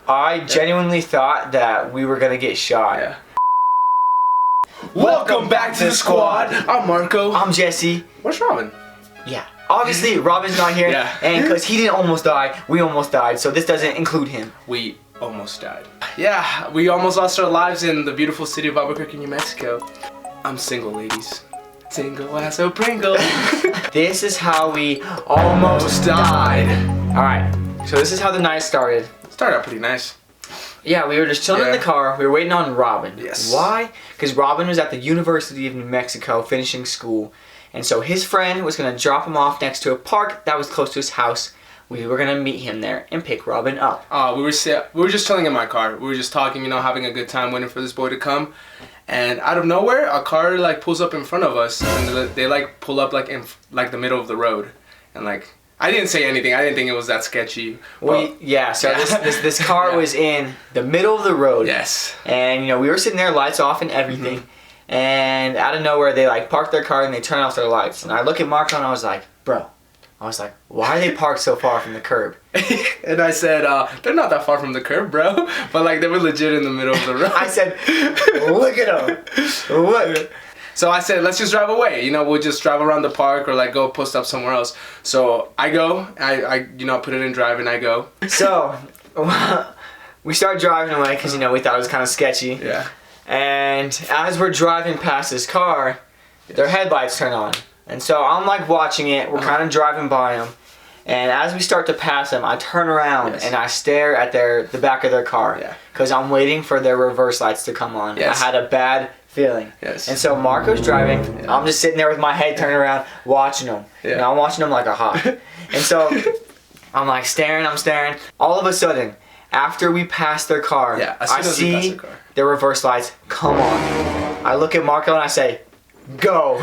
I genuinely thought that we were gonna get shot. Yeah. Welcome back to the squad. I'm Marco. I'm Jesse. Where's Robin? Yeah. Obviously, Robin's not here. Yeah. And because he didn't almost die, we almost died. So this doesn't include him. We almost died. Yeah, we almost lost our lives in the beautiful city of Albuquerque, New Mexico. I'm single, ladies. Single as a Pringle. This is how we almost died. Alright. So this is how the night started. Started out pretty nice. Yeah, we were just chilling in the car. We were waiting on Robin. Yes. Why? Because Robin was at the University of New Mexico finishing school. And so his friend was going to drop him off next to a park that was close to his house. We were going to meet him there and pick Robin up. We were just chilling in my car. We were just talking, having a good time, waiting for this boy to come. And out of nowhere, a car pulls up in front of us, and they pull up in the middle of the road, and I didn't say anything. I didn't think it was that sketchy. So this car was in the middle of the road. Yes. And we were sitting there, lights off and everything. Mm-hmm. And out of nowhere, they parked their car and they turned off their lights. And I look at Marco and I was like, bro. Why are they parked so far from the curb? And I said, they're not that far from the curb, bro. But they were legit in the middle of the road. I said, look at them. Look. So I said, let's just drive away. We'll just drive around the park or go post up somewhere else. So I go, I put it in drive and I go. So we start driving away because, we thought it was kind of sketchy. Yeah. And as we're driving past his car, their headlights turn on. And so I'm watching it. We're kind of driving by them. And as we start to pass them, I turn around and I stare at the back of their car. Yeah. Because I'm waiting for their reverse lights to come on. Yes. I had a bad feeling. Yes. And so Marco's driving. Yeah. I'm just sitting there with my head turned around, watching him. Yeah. I'm watching him like a hawk. And so I'm staring. All of a sudden, after we pass their car, I see their reverse lights come on. I look at Marco and I say, go.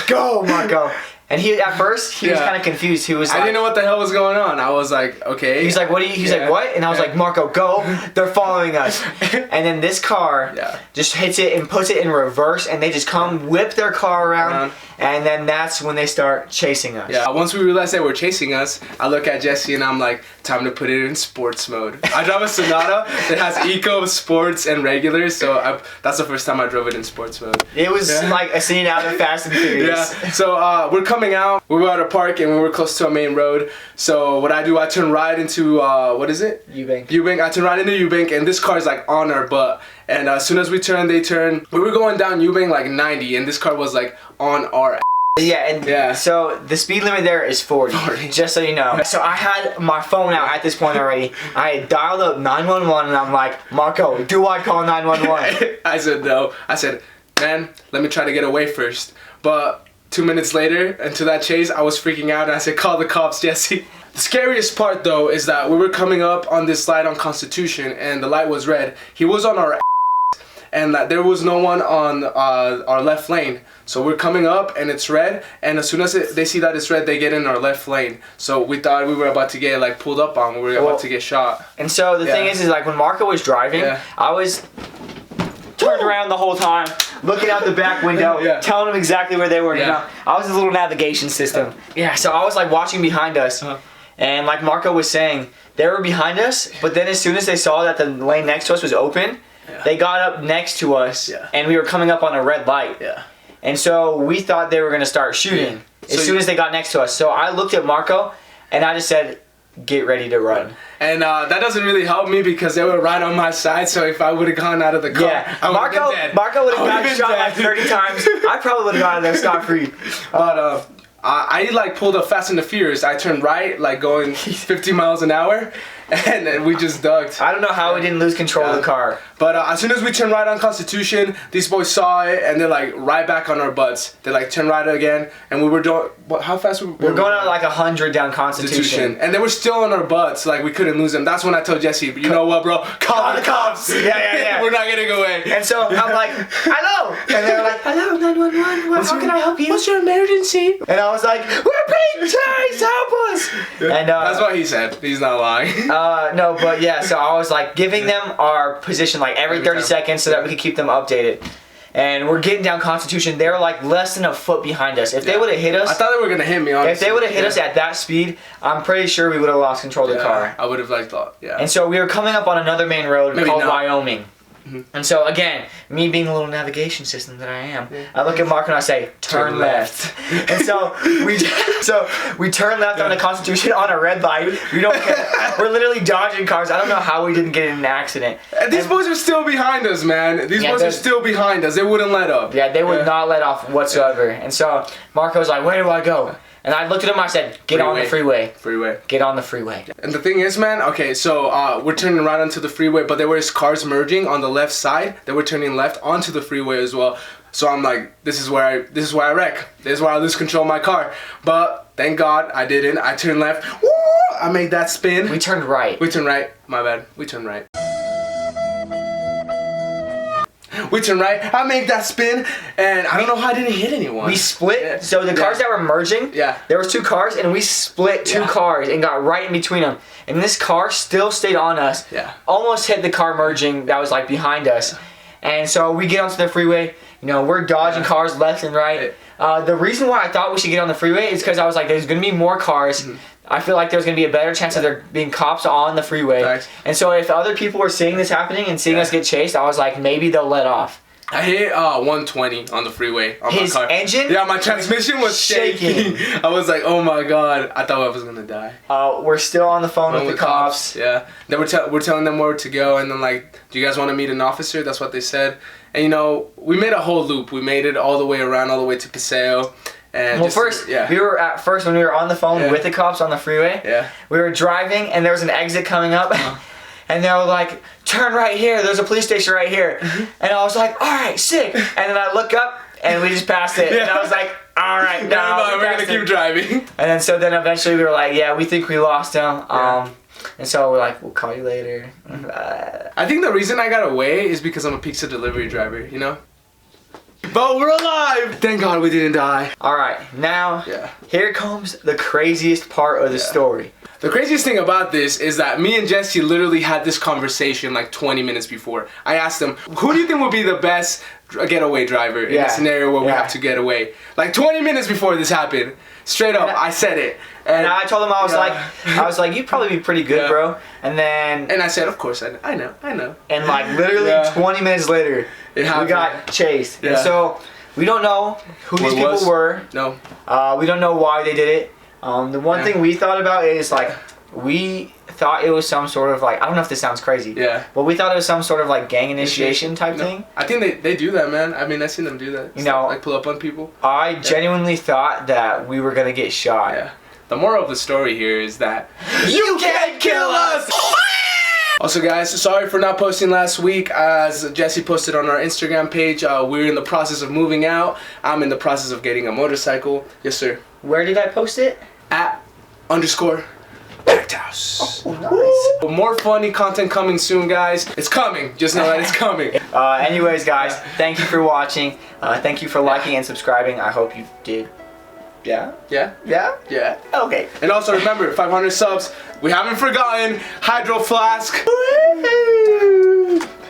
Go, Marco. And at first he was kind of confused. He was I didn't know what the hell was going on. I was like, okay. He's like, what are you? He's like, what? And I was like, Marco, go. They're following us. And then this car just hits it and puts it in reverse, and they just come whip their car around. And then that's when they start chasing us. Yeah, once we realized they were chasing us, I look at Jesse and I'm like, time to put it in sports mode. I drive a Sonata that has eco, sports, and regular, so that's the first time I drove it in sports mode. It was like a scene out of Fast and Furious. Yeah, so we're coming out, we were at a park and we were close to a main road. So what I do, I turn right into, what is it? Eubank. Eubank, I turn right into Eubank and this car's on our butt. And as soon as we turn, they turn. We were going down Eubank 90 and this car was on our ass. Yeah, so the speed limit there is 40, just so you know. So I had my phone out at this point already. I had dialed up 911 and I'm like, Marco, do I call 911? I said no. I said, man, let me try to get away first. But 2 minutes later, into that chase, I was freaking out and I said, call the cops, Jesse. The scariest part though is that we were coming up on this light on Constitution and the light was red. He was on our and there was no one on our left lane. So we're coming up and it's red, and as soon as they see that it's red, they get in our left lane. So we thought we were about to get pulled up on, we were about to get shot. And so the thing is when Marco was driving, I was turned around the whole time, looking out the back window, telling them exactly where they were. I was a little navigation system. So I was watching behind us, and like Marco was saying, they were behind us, but then as soon as they saw that the lane next to us was open, they got up next to us, and we were coming up on a red light. And so we thought they were going to start shooting as soon as they got next to us. So I looked at Marco, and I just said, get ready to run. And that doesn't really help me because they were right on my side, so if I would have gone out of the car, I would have been dead. Marco would have gotten shot 30 times. I probably would have gotten there scot-free. But I pulled a Fast and the Furious. I turned right, going 50 miles an hour, and we just ducked. I don't know how we didn't lose control of the car. But as soon as we turned right on Constitution, these boys saw it, and they're right back on our butts. They turned right again, and we were doing, how fast were we? We're going at 100 down Constitution. And they were still on our butts, we couldn't lose them. That's when I told Jesse, you know what, bro? Call the cops. Yeah. We're not getting away. And so I'm like, hello. And they're like, hello, 911. How can I help you? What's your emergency? And I was like, we're being chased, help us. And that's what he said. He's not lying. No, but so I was giving them our position every 30 seconds so that we could keep them updated. and we're getting down Constitution. They're like less than a foot behind us. If they would have hit us, I thought they were gonna hit me. Honestly. If they would have hit us at that speed, I'm pretty sure we would have lost control of the car. I would have thought. Yeah. And so we were coming up on another main road called Wyoming. And so again, me being the little navigation system that I am, I look at Mark and I say, turn left. And so we turn left on the Constitution on a red light. We don't care. We're literally dodging cars. I don't know how we didn't get in an accident. And these boys are still behind us, man. These boys are still behind us. They wouldn't let up. Yeah, they would not let off whatsoever. And so Marco was like, where do I go? And I looked at him, I said, get on the freeway. Get on the freeway. And the thing is, man, okay, so we're turning right onto the freeway, but there was cars merging on the left side. They were turning left onto the freeway as well. So I'm like, this is where I wreck. This is where I lose control of my car. But thank God I didn't. I turned left. Woo! I made that spin. We turned right. We turned right. My bad. We turned right. We turned right. I made that spin, and I don't know how I didn't hit anyone. We split. So the cars that were merging, there was 2 cars, and we split 2 cars and got right in between them. And this car still stayed on us. Almost hit the car merging that was like behind us. And so we get onto the freeway. You know, we're dodging cars left and right. The reason why I thought we should get on the freeway is because I was like, there's gonna be more cars. I feel like there's going to be a better chance of there being cops on the freeway. Nice. And so if other people were seeing this happening and seeing us get chased, I was like, maybe they'll let off. I hit 120 on the freeway on my car. Engine? Yeah, my transmission was shaking. I was like, oh my God. I thought I was going to die. We're still on the phone with the cops. Yeah. Then we're telling them where to go, and then like, do you guys want to meet an officer? That's what they said. And you know, we made a whole loop. We made it all the way around, all the way to Paseo. And well, we were at first when we were on the phone with the cops on the freeway. We were driving, and there was an exit coming up, and they were like, "Turn right here. There's a police station right here." And I was like, "All right, sick." And then I look up, and we just passed it. And I was like, "All right, no, we're gonna keep driving." And then eventually we were like, "Yeah, we think we lost him." And so we're like, we'll call you later. I think the reason I got away is because I'm a pizza delivery driver. You know. But we're alive! Thank God we didn't die. Alright, now, here comes the craziest part of the story. The craziest thing about this is that me and Jesse literally had this conversation like 20 minutes before. I asked him, who do you think would be the best getaway driver in a scenario where we have to get away? Like 20 minutes before this happened. Straight up, I said it. And I told him, I was like, you'd probably be pretty good, bro. And then... And I said, of course, I know. And like literally 20 minutes later, we got chased. And so, we don't know who these people were. No. We don't know why they did it. The one thing we thought about is like, we thought it was some sort of like, I don't know if this sounds crazy. But we thought it was some sort of like gang initiation type thing. I think they do that, man. I mean, I've seen them do that. You know. Like pull up on people. I genuinely thought that we were going to get shot. The moral of the story here is that you can't kill us! Also guys, sorry for not posting last week. As Jesse posted on our Instagram page, we're in the process of moving out. I'm in the process of getting a motorcycle. Yes, sir. Where did I post it? @_PackedHouse. Oh, nice. More funny content coming soon, guys. It's coming. Just know that it's coming. Anyways, guys, thank you for watching. Thank you for liking and subscribing. I hope you did. Yeah? Okay. And also remember, 500 subs. We haven't forgotten. Hydro Flask.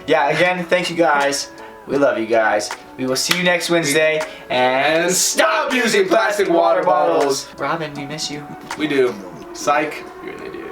Yeah, again, thank you guys. We love you guys. We will see you next Wednesday. And stop using plastic water bottles. Robin, we miss you. We do. Psych. You're an idiot.